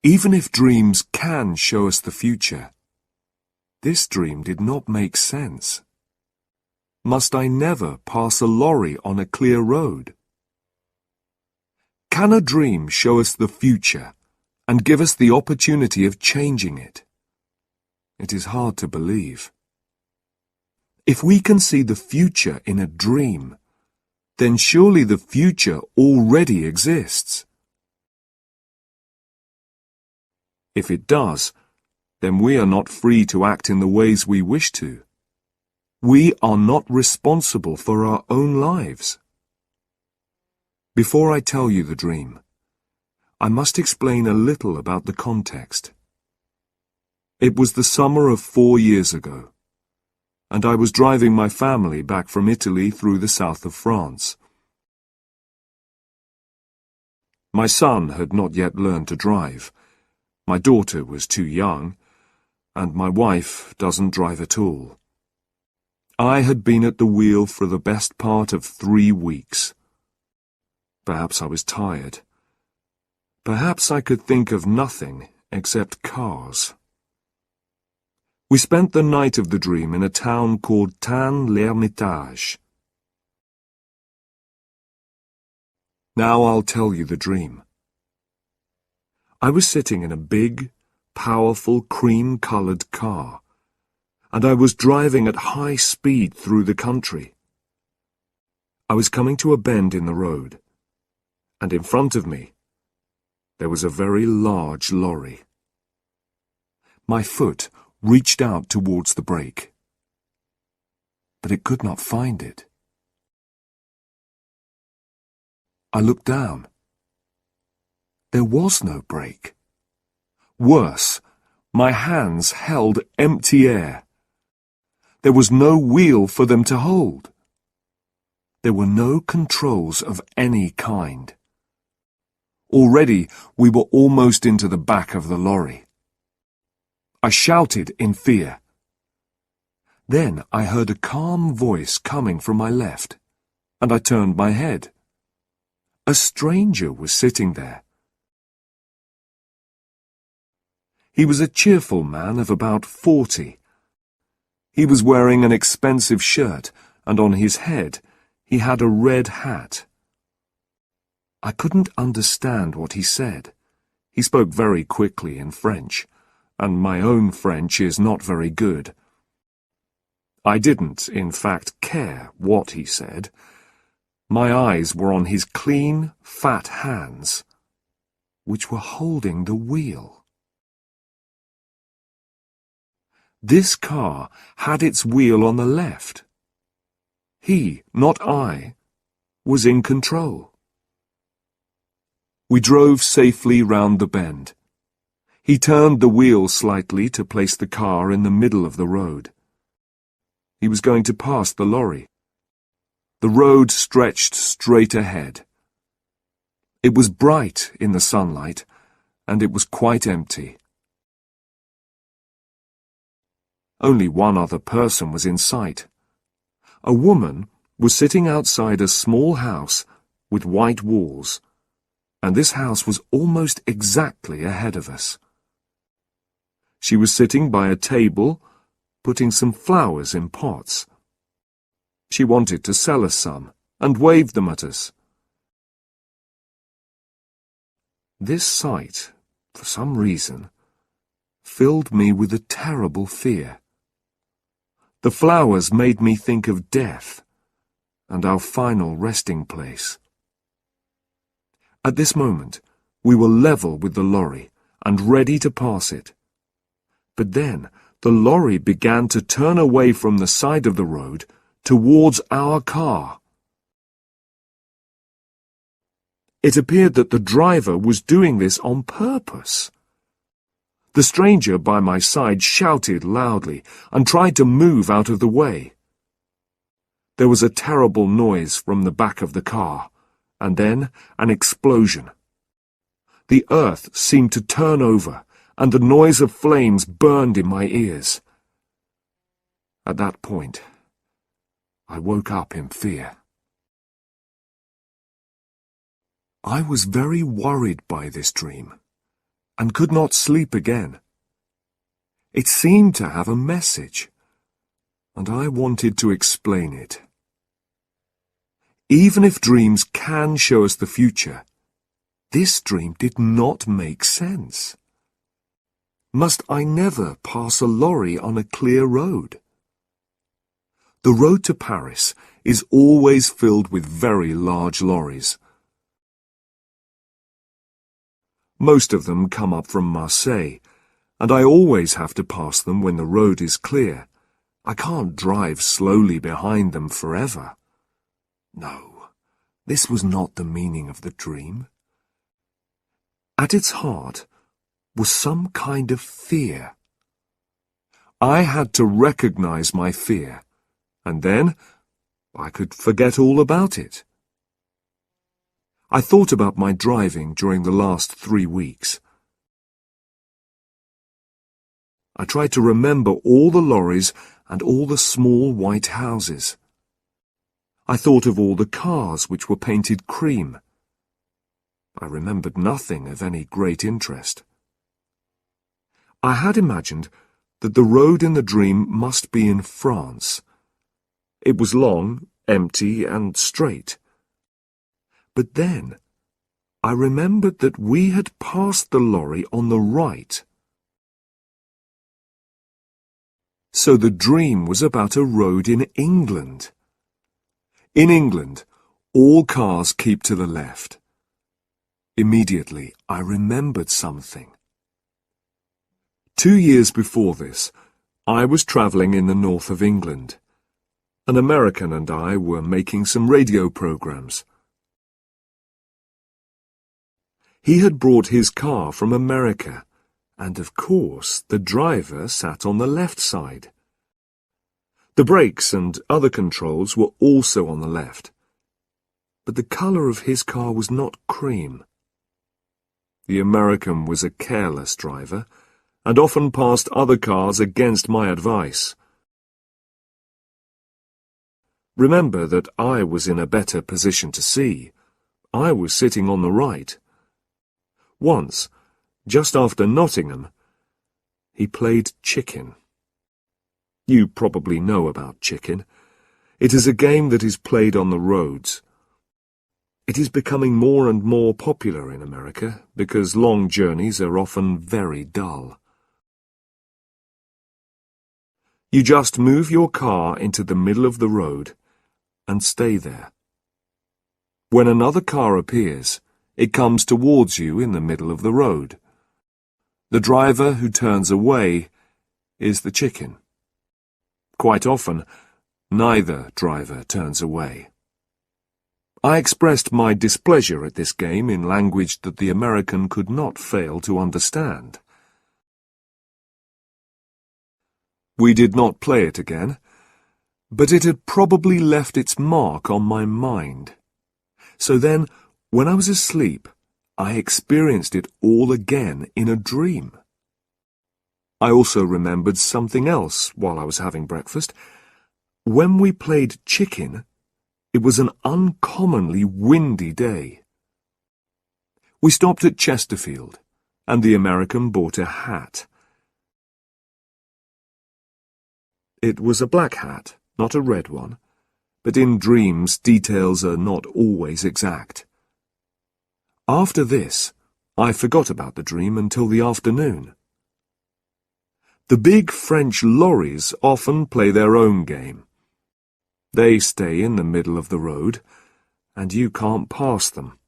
Even if dreams can show us the future, this dream did not make sense. Must I never pass a lorry on a clear road? Can a dream show us the future and give us the opportunity of changing it? It is hard to believe. If we can see the future in a dream, then surely the future already exists. If it does, then we are not free to act in the ways we wish to. We are not responsible for our own lives. Before I tell you the dream, I must explain a little about the context. It was the summer of 4 years ago, and I was driving my family back from Italy through the south of France. My son had not yet learned to drive. My daughter was too young, and my wife doesn't drive at all. I had been at the wheel for the best part of 3 weeks. Perhaps I was tired. Perhaps I could think of nothing except cars. We spent the night of the dream in a town called Tain-l'Hermitage. Now I'll tell you the dream. I was sitting in a big, powerful, cream-coloured car, and I was driving at high speed through the country. I was coming to a bend in the road, and in front of me, there was a very large lorry. My foot reached out towards the brake, but it could not find it. I looked down. There was no brake. Worse, my hands held empty air. There was no wheel for them to hold. There were no controls of any kind. Already we were almost into the back of the lorry. I shouted in fear. Then I heard a calm voice coming from my left, and I turned my head. A stranger was sitting there. He was a cheerful man of about 40. He was wearing an expensive shirt, and on his head he had a red hat. I couldn't understand what he said. He spoke very quickly in French, and my own French is not very good. I didn't, in fact, care what he said. My eyes were on his clean, fat hands, which were holding the wheel. This car had its wheel on the left. He, not I, was in control. We drove safely round the bend. He turned the wheel slightly to place the car in the middle of the road. He was going to pass the lorry. The road stretched straight ahead. It was bright in the sunlight, and it was quite empty. Only one other person was in sight. A woman was sitting outside a small house with white walls, and this house was almost exactly ahead of us. She was sitting by a table, putting some flowers in pots. She wanted to sell us some, and waved them at us. This sight, for some reason, filled me with a terrible fear. The flowers made me think of death, and our final resting place. At this moment, we were level with the lorry, and ready to pass it. But then, the lorry began to turn away from the side of the road towards our car. It appeared that the driver was doing this on purpose. The stranger by my side shouted loudly and tried to move out of the way. There was a terrible noise from the back of the car, and then an explosion. The earth seemed to turn over, and the noise of flames burned in my ears. At that point, I woke up in fear. I was very worried by this dream, and could not sleep again. It seemed to have a message, and I wanted to explain it. Even if dreams can show us the future, this dream did not make sense. Must I never pass a lorry on a clear road? The road to Paris is always filled with very large lorries. Most of them come up from Marseille, and I always have to pass them when the road is clear. I can't drive slowly behind them forever. No, this was not the meaning of the dream. At its heart was some kind of fear. I had to recognize my fear, and then I could forget all about it. I thought about my driving during the last 3 weeks. I tried to remember all the lorries and all the small white houses. I thought of all the cars which were painted cream. I remembered nothing of any great interest. I had imagined that the road in the dream must be in France. It was long, empty, and straight. But then I remembered that we had passed the lorry on the right. So the dream was about a road in England. In England, all cars keep to the left. Immediately, I remembered something. 2 years before this, I was travelling in the north of England. An American and I were making some radio programs. He had brought his car from America, and of course the driver sat on the left side. The brakes and other controls were also on the left, but the colour of his car was not cream. The American was a careless driver, and often passed other cars against my advice. Remember that I was in a better position to see. I was sitting on the right. Once, just after Nottingham, he played chicken. You probably know about chicken. It is a game that is played on the roads. It is becoming more and more popular in America because long journeys are often very dull. You just move your car into the middle of the road and stay there. When another car appears, it comes towards you in the middle of the road. The driver who turns away is the chicken. Quite often, neither driver turns away. I expressed my displeasure at this game in language that the American could not fail to understand. We did not play it again, but it had probably left its mark on my mind. So then, when I was asleep, I experienced it all again in a dream. I also remembered something else while I was having breakfast. When we played chicken, it was an uncommonly windy day. We stopped at Chesterfield, and the American bought a hat. It was a black hat, not a red one, but in dreams details are not always exact. After this, I forgot about the dream until the afternoon. The big French lorries often play their own game. They stay in the middle of the road, and you can't pass them.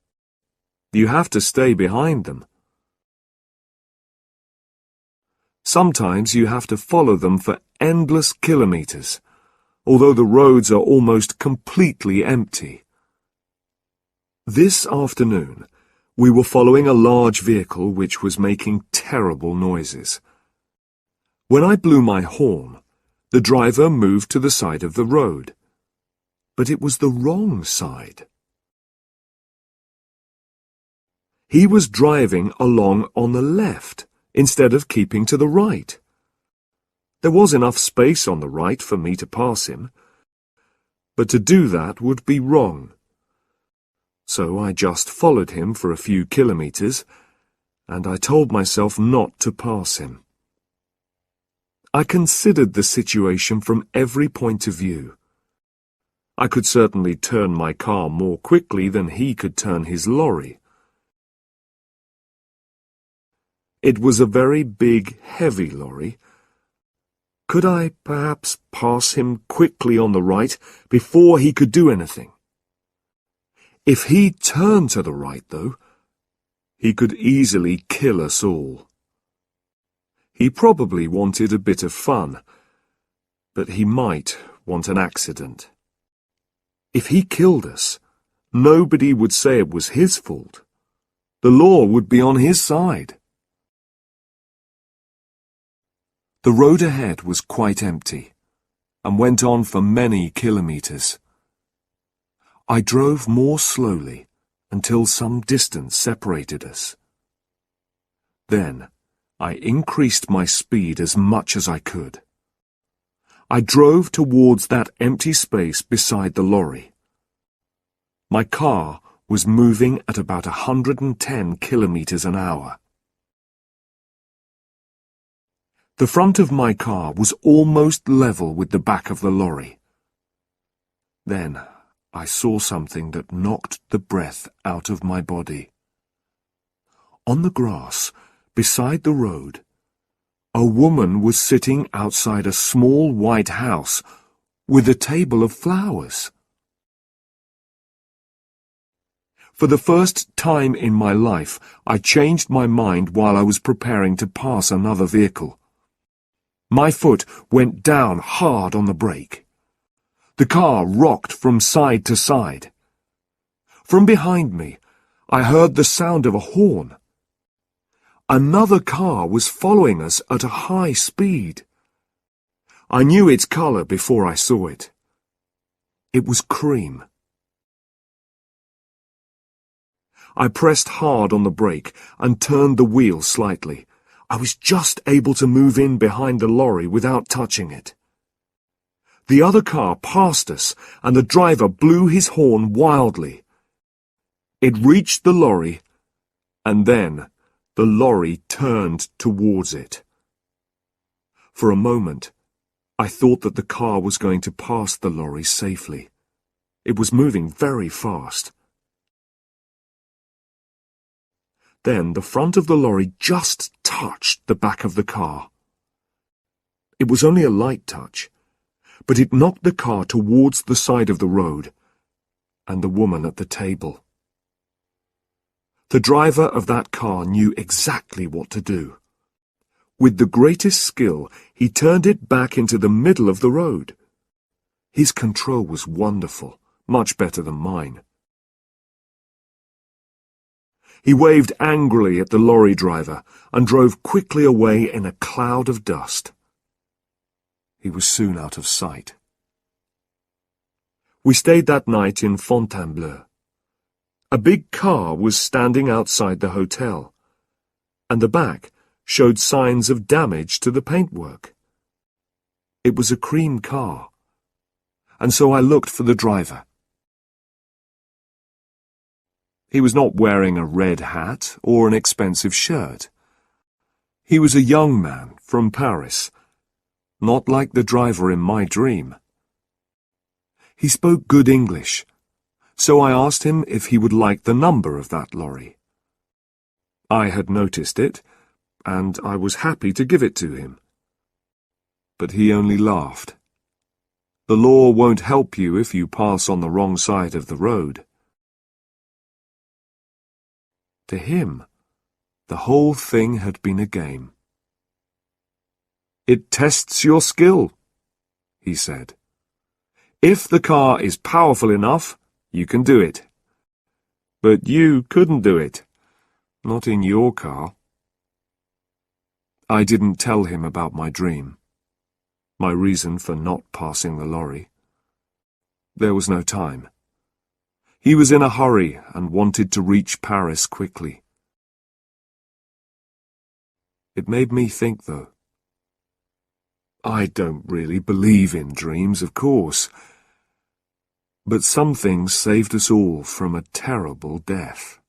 You have to stay behind them. Sometimes you have to follow them for endless kilometres, although the roads are almost completely empty. This afternoon, we were following a large vehicle which was making terrible noises. When I blew my horn, the driver moved to the side of the road, but it was the wrong side. He was driving along on the left instead of keeping to the right. There was enough space on the right for me to pass him, but to do that would be wrong. So I just followed him for a few kilometres, and I told myself not to pass him. I considered the situation from every point of view. I could certainly turn my car more quickly than he could turn his lorry. It was a very big, heavy lorry. Could I perhaps pass him quickly on the right before he could do anything? If he turned to the right, though, he could easily kill us all. He probably wanted a bit of fun, but he might want an accident. If he killed us, nobody would say it was his fault. The law would be on his side. The road ahead was quite empty, and went on for many kilometers. I drove more slowly until some distance separated us. Then, I increased my speed as much as I could. I drove towards that empty space beside the lorry. My car was moving at about 110 kilometers an hour. The front of my car was almost level with the back of the lorry. Then, I saw something that knocked the breath out of my body. On the grass, beside the road, a woman was sitting outside a small white house with a table of flowers. For the first time in my life, I changed my mind while I was preparing to pass another vehicle. My foot went down hard on the brake. The car rocked from side to side. From behind me, I heard the sound of a horn. Another car was following us at a high speed. I knew its color before I saw it. It was cream. I pressed hard on the brake and turned the wheel slightly. I was just able to move in behind the lorry without touching it. The other car passed us, and the driver blew his horn wildly. It reached the lorry, and then the lorry turned towards it. For a moment, I thought that the car was going to pass the lorry safely. It was moving very fast. Then the front of the lorry just touched the back of the car. It was only a light touch, but it knocked the car towards the side of the road, and the woman at the table. The driver of that car knew exactly what to do. With the greatest skill, he turned it back into the middle of the road. His control was wonderful, much better than mine. He waved angrily at the lorry driver and drove quickly away in a cloud of dust. He was soon out of sight. We stayed that night in Fontainebleau. A big car was standing outside the hotel, and the back showed signs of damage to the paintwork. It was a cream car, and so I looked for the driver. He was not wearing a red hat or an expensive shirt. He was a young man from Paris, not like the driver in my dream. He spoke good English, so I asked him if he would like the number of that lorry. I had noticed it, and I was happy to give it to him. But he only laughed. The law won't help you if you pass on the wrong side of the road. To him, the whole thing had been a game. "It tests your skill," he said. "If the car is powerful enough, you can do it. But you couldn't do it. Not in your car." I didn't tell him about my dream, my reason for not passing the lorry. There was no time. He was in a hurry and wanted to reach Paris quickly. It made me think, though. I don't really believe in dreams, of course, but some things saved us all from a terrible death.